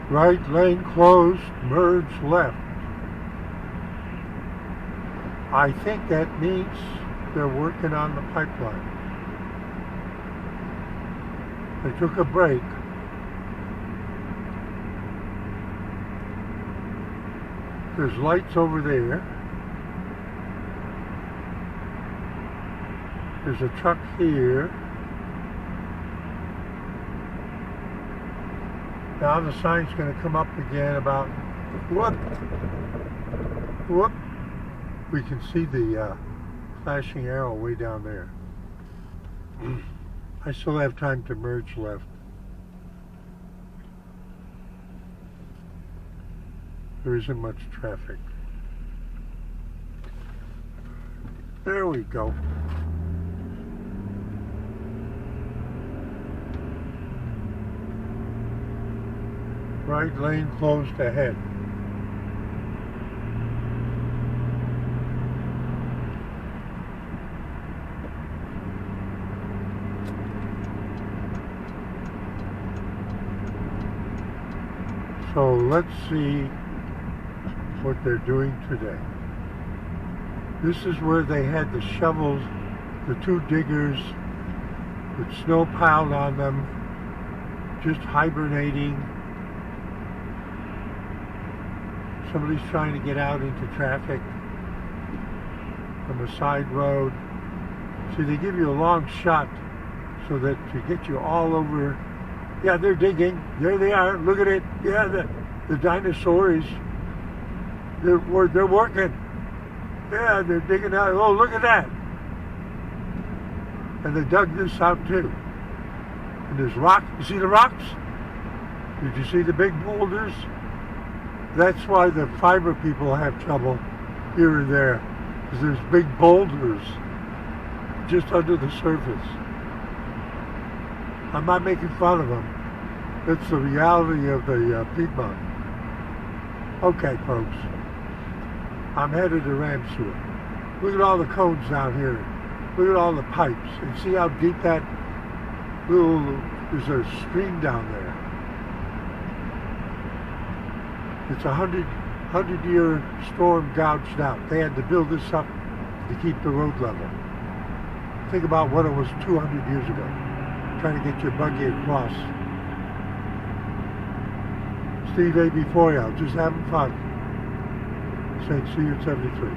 Right lane closed, merge left. I think that means they're working on the pipeline. They took a break. There's lights over there. There's a truck here. Now the sign's going to come up again about, whoop. We can see the flashing arrow way down there. I still have time to merge left. There isn't much traffic. There we go. Right lane closed ahead. So let's see what they're doing today. This is where they had the shovels, the two diggers with snow piled on them, just hibernating. Somebody's trying to get out into traffic from a side road. See, they give you a long shot so that to get you all over. Yeah, they're digging. There they are. Look at it. Yeah, the dinosaurs. They're working. Yeah, they're digging out. Oh, look at that. And they dug this out too. And there's rocks. You see the rocks? Did you see the big boulders? That's why the fiber people have trouble here and there, because there's big boulders just under the surface. I'm not making fun of them. It's the reality of the Piedmont. Okay, folks. I'm headed to Ramseur. Look at all the cones down here. Look at all the pipes. And see how deep that little, there's a stream down there. It's a 100-year storm gouged out. They had to build this up to keep the road level. Think about what it was 200 years ago, trying to get your buggy across. Steve A. before you, just having fun. Saying see you at 73.